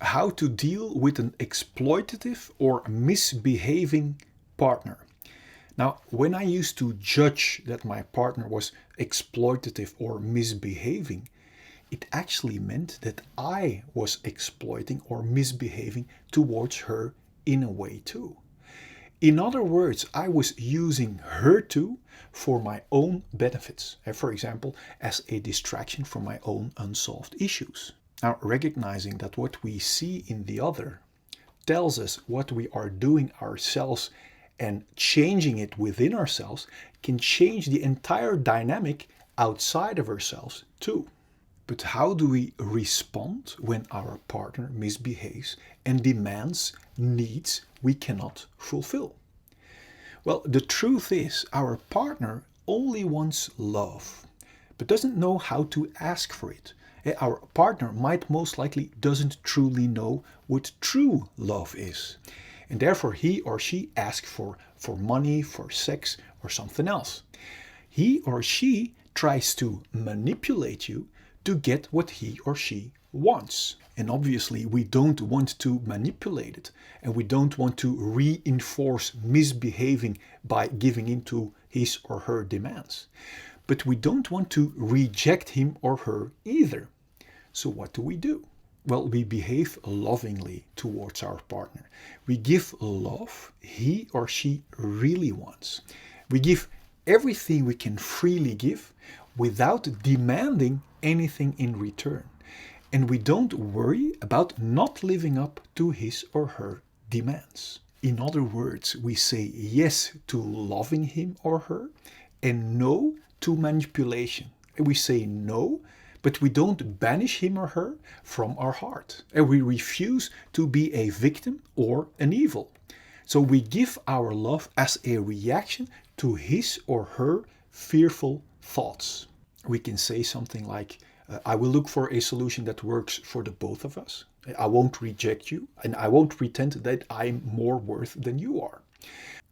how to deal with an exploitative or misbehaving partner. Now, when I used to judge that my partner was exploitative or misbehaving, it actually meant that I was exploiting or misbehaving towards her in a way too. In other words, I was using her too for my own benefits, and for example, as a distraction from my own unsolved issues. Now, recognizing that what we see in the other tells us what we are doing ourselves and changing it within ourselves can change the entire dynamic outside of ourselves too. But how do we respond when our partner misbehaves and demands needs we cannot fulfill? Well, the truth is our partner only wants love, but doesn't know how to ask for it. Our partner might most likely doesn't truly know what true love is. And therefore he or she asks for money, for sex, or something else. He or she tries to manipulate you to get what he or she wants. And obviously we don't want to manipulate it, and we don't want to reinforce misbehaving by giving in to his or her demands. But we don't want to reject him or her either. So what do? Well, we behave lovingly towards our partner. We give love he or she really wants. We give everything we can freely give without demanding anything in return. And we don't worry about not living up to his or her demands. In other words, we say yes to loving him or her and no to manipulation. And we say no, but we don't banish him or her from our heart. And we refuse to be a victim or an evil. So we give our love as a reaction to his or her fearful thoughts. We can say something like, I will look for a solution that works for the both of us. I won't reject you, and I won't pretend that I'm more worth than you are.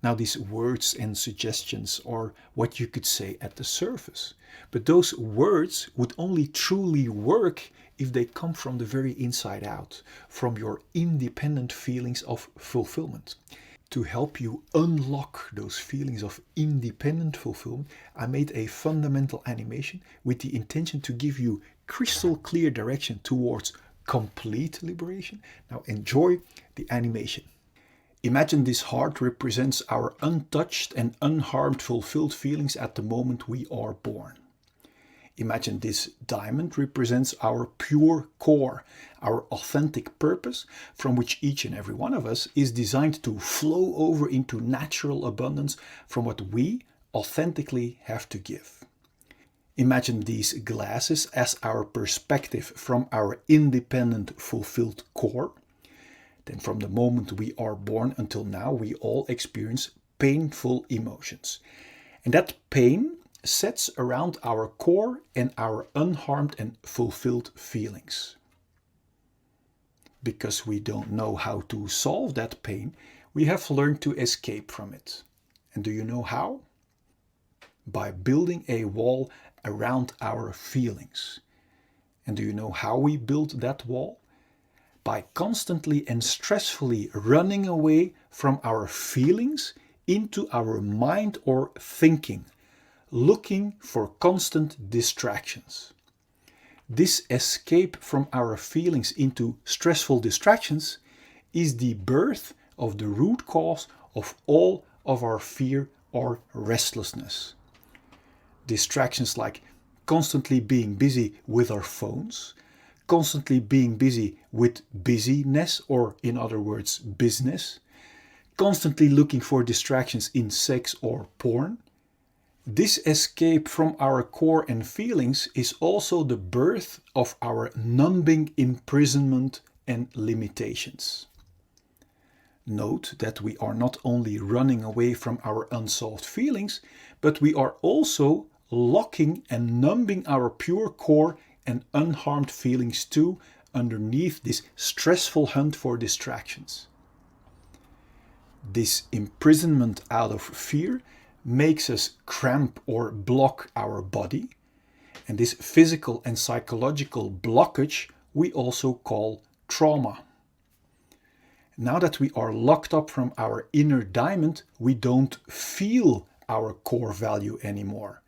Now, these words and suggestions are what you could say at the surface. But those words would only truly work if they come from the very inside out, from your independent feelings of fulfillment. To help you unlock those feelings of independent fulfillment, I made a fundamental animation with the intention to give you crystal clear direction towards complete liberation. Now enjoy the animation. Imagine this heart represents our untouched and unharmed fulfilled feelings at the moment we are born. Imagine this diamond represents our pure core, our authentic purpose, from which each and every one of us is designed to flow over into natural abundance from what we authentically have to give. Imagine these glasses as our perspective from our independent, fulfilled core. Then from the moment we are born until now, we all experience painful emotions. And that pain sets around our core and our unharmed and fulfilled feelings. Because we don't know how to solve that pain, we have learned to escape from it. And do you know how? By building a wall around our feelings. And do you know how we build that wall? By constantly and stressfully running away from our feelings into our mind or thinking, looking for constant distractions. This escape from our feelings into stressful distractions is the birth of the root cause of all of our fear or restlessness. Distractions like constantly being busy with our phones, constantly being busy with busyness, or in other words, business, constantly looking for distractions in sex or porn. This escape from our core and feelings is also the birth of our numbing imprisonment and limitations. Note that we are not only running away from our unsolved feelings, but we are also locking and numbing our pure core and unharmed feelings too underneath this stressful hunt for distractions. This imprisonment out of fear makes us cramp or block our body, and this physical and psychological blockage we also call trauma. Now that we are locked up from our inner diamond, we don't feel our core value anymore.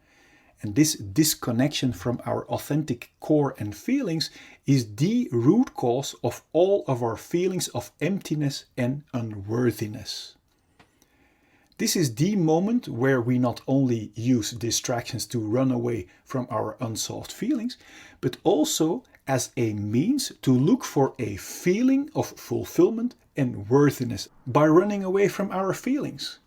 And this disconnection from our authentic core and feelings is the root cause of all of our feelings of emptiness and unworthiness. This is the moment where we not only use distractions to run away from our unsolved feelings, but also as a means to look for a feeling of fulfillment and worthiness by running away from our feelings.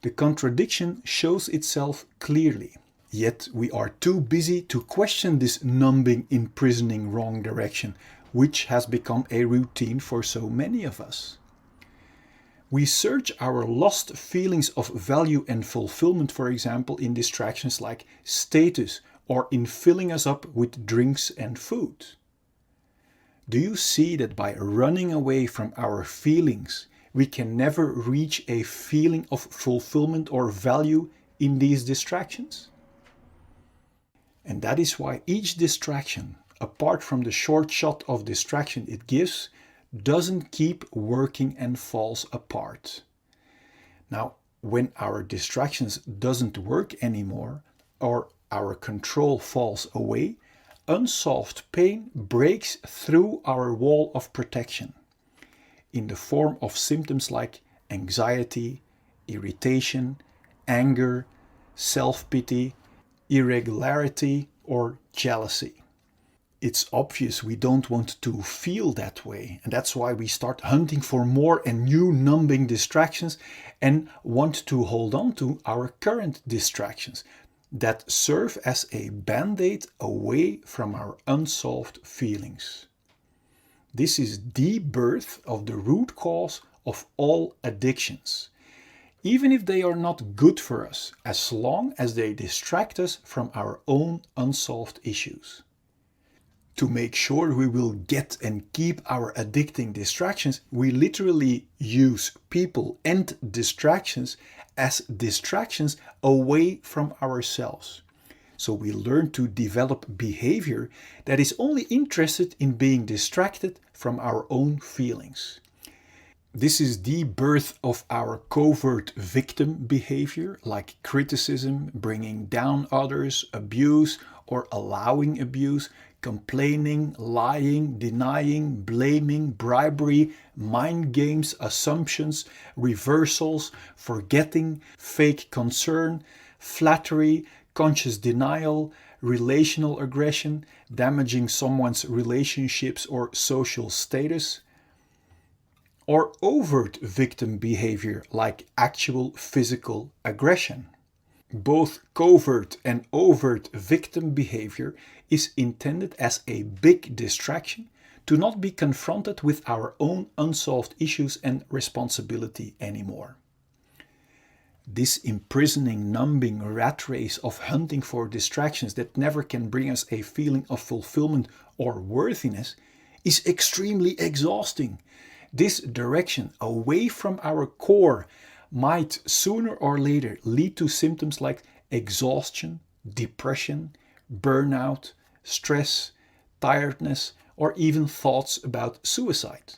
The contradiction shows itself clearly. Yet we are too busy to question this numbing, imprisoning wrong direction, which has become a routine for so many of us. We search our lost feelings of value and fulfillment, for example, in distractions like status or in filling us up with drinks and food. Do you see that by running away from our feelings, we can never reach a feeling of fulfillment or value in these distractions? And that is why each distraction, apart from the short shot of distraction it gives, doesn't keep working and falls apart. Now, when our distractions doesn't work anymore or our control falls away, unsolved pain breaks through our wall of protection in the form of symptoms like anxiety, irritation, anger, self-pity, irregularity, or jealousy. It's obvious we don't want to feel that way, and that's why we start hunting for more and new numbing distractions and want to hold on to our current distractions that serve as a band-aid away from our unsolved feelings. This is the birth of the root cause of all addictions, even if they are not good for us, as long as they distract us from our own unsolved issues. To make sure we will get and keep our addicting distractions, we literally use people and distractions as distractions away from ourselves. So we learn to develop behavior that is only interested in being distracted from our own feelings. This is the birth of our covert victim behavior, like criticism, bringing down others, abuse or allowing abuse, complaining, lying, denying, blaming, bribery, mind games, assumptions, reversals, forgetting, fake concern, flattery, conscious denial, relational aggression, damaging someone's relationships or social status, or overt victim behavior like actual physical aggression. Both covert and overt victim behavior is intended as a big distraction to not be confronted with our own unsolved issues and responsibility anymore. This imprisoning, numbing rat race of hunting for distractions that never can bring us a feeling of fulfillment or worthiness is extremely exhausting. This direction away from our core might sooner or later lead to symptoms like exhaustion, depression, burnout, stress, tiredness, or even thoughts about suicide.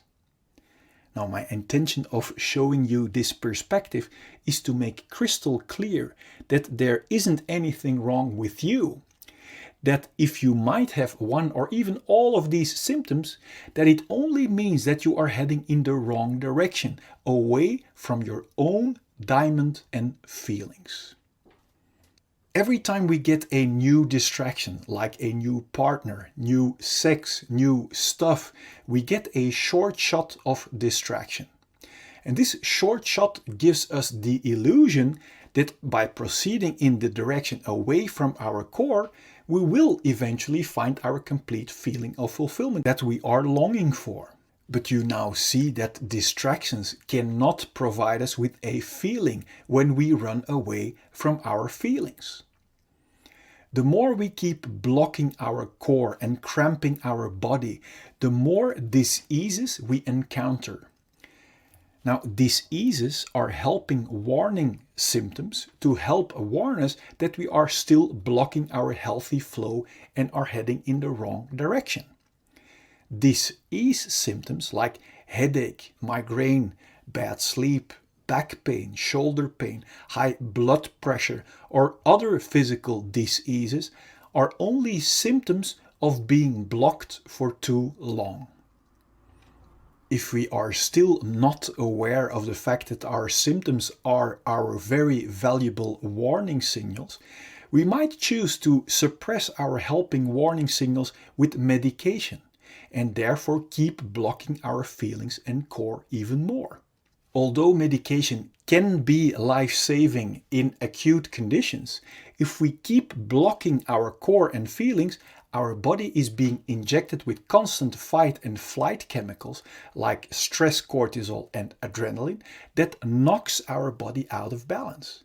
Now, my intention of showing you this perspective is to make crystal clear that there isn't anything wrong with you. That if you might have one or even all of these symptoms, that it only means that you are heading in the wrong direction, away from your own diamond and feelings. Every time we get a new distraction, like a new partner, new sex, new stuff, we get a short shot of distraction. And this short shot gives us the illusion that by proceeding in the direction away from our core, we will eventually find our complete feeling of fulfillment that we are longing for. But you now see that distractions cannot provide us with a feeling when we run away from our feelings. The more we keep blocking our core and cramping our body, the more diseases we encounter. Now, diseases are helping warning symptoms to help warn us that we are still blocking our healthy flow and are heading in the wrong direction. Disease symptoms like headache, migraine, bad sleep, back pain, shoulder pain, high blood pressure, or other physical diseases are only symptoms of being blocked for too long. If we are still not aware of the fact that our symptoms are our very valuable warning signals, we might choose to suppress our helping warning signals with medication and therefore keep blocking our feelings and core even more. Although medication can be life-saving in acute conditions, if we keep blocking our core and feelings, our body is being injected with constant fight and flight chemicals like stress cortisol and adrenaline that knocks our body out of balance.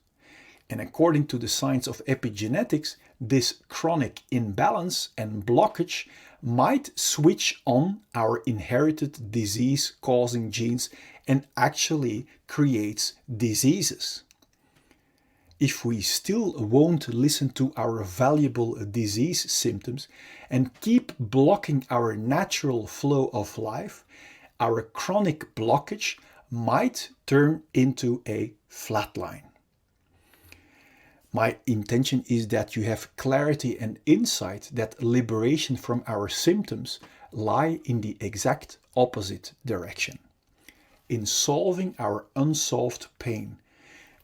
And according to the science of epigenetics, this chronic imbalance and blockage might switch on our inherited disease-causing genes and actually creates diseases. If we still won't listen to our valuable disease symptoms and keep blocking our natural flow of life, our chronic blockage might turn into a flatline. My intention is that you have clarity and insight that liberation from our symptoms lie in the exact opposite direction, in solving our unsolved pain,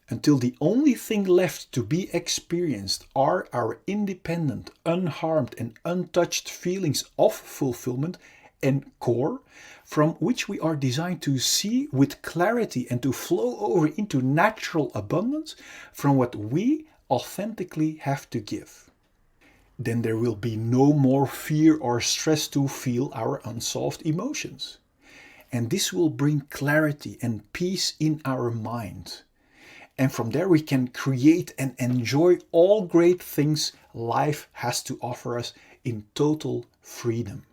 until the only thing left to be experienced are our independent, unharmed and untouched feelings of fulfillment and core, from which we are designed to see with clarity and to flow over into natural abundance from what we authentically have to give. Then there will be no more fear or stress to feel our unsolved emotions. And this will bring clarity and peace in our mind. And from there we can create and enjoy all great things life has to offer us in total freedom.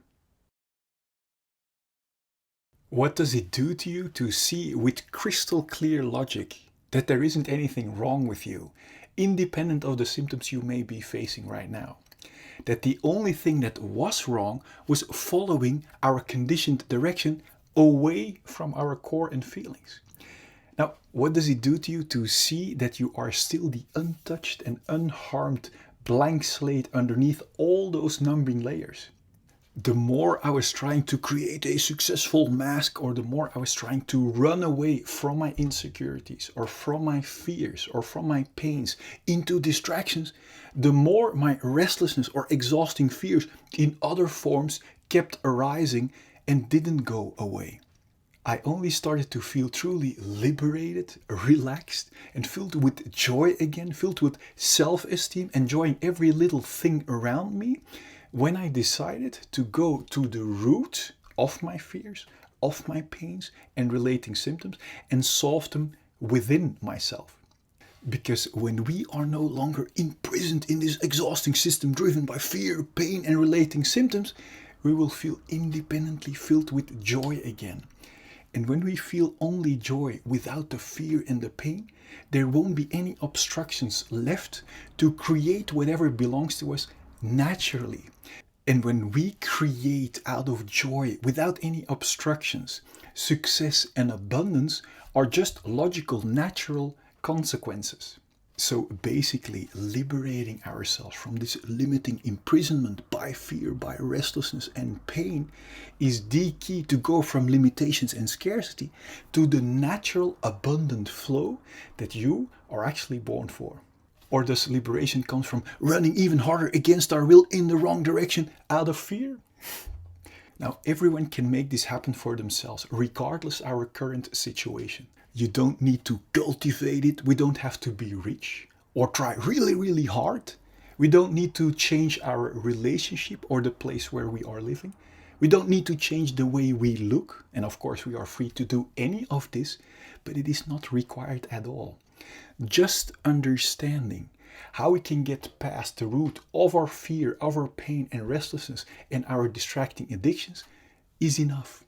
What does it do to you to see with crystal clear logic that there isn't anything wrong with you, independent of the symptoms you may be facing right now? That the only thing that was wrong was following our conditioned direction away from our core and feelings. Now, what does it do to you to see that you are still the untouched and unharmed blank slate underneath all those numbing layers? The more I was trying to create a successful mask, or the more I was trying to run away from my insecurities or from my fears or from my pains into distractions, the more my restlessness or exhausting fears in other forms kept arising and didn't go away. I only started to feel truly liberated, relaxed, and filled with joy again, filled with self-esteem, enjoying every little thing around me, when I decided to go to the root of my fears, of my pains and relating symptoms, and solve them within myself. Because when we are no longer imprisoned in this exhausting system driven by fear, pain and relating symptoms, we will feel independently filled with joy again. And when we feel only joy without the fear and the pain, there won't be any obstructions left to create whatever belongs to us naturally. And when we create out of joy without any obstructions, success and abundance are just logical, natural consequences. So basically, liberating ourselves from this limiting imprisonment by fear, by restlessness and pain is the key to go from limitations and scarcity to the natural abundant flow that you are actually born for. Or does liberation come from running even harder against our will in the wrong direction out of fear? Now, everyone can make this happen for themselves, regardless our current situation. You don't need to cultivate it. We don't have to be rich or try really, really hard. We don't need to change our relationship or the place where we are living. We don't need to change the way we look. And of course, we are free to do any of this, but it is not required at all. Just understanding how we can get past the root of our fear, of our pain and restlessness and our distracting addictions is enough.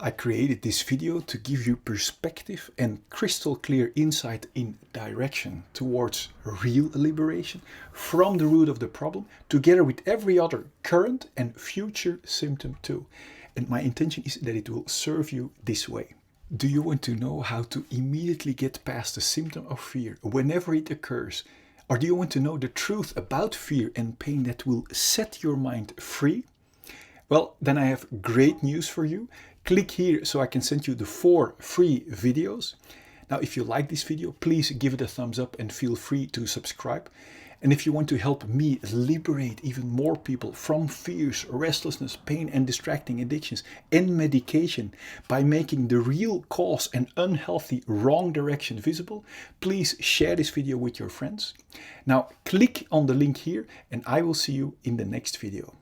I created this video to give you perspective and crystal clear insight in direction towards real liberation from the root of the problem, together with every other current and future symptom too. And my intention is that it will serve you this way. Do you want to know how to immediately get past the symptom of fear whenever it occurs? Or do you want to know the truth about fear and pain that will set your mind free? Well, then I have great news for you. Click here so I can send you the 4 free videos. Now, if you like this video, please give it a thumbs up and feel free to subscribe. And if you want to help me liberate even more people from fears, restlessness, pain, and distracting addictions and medication by making the real cause and unhealthy wrong direction visible, please share this video with your friends. Now, click on the link here and I will see you in the next video.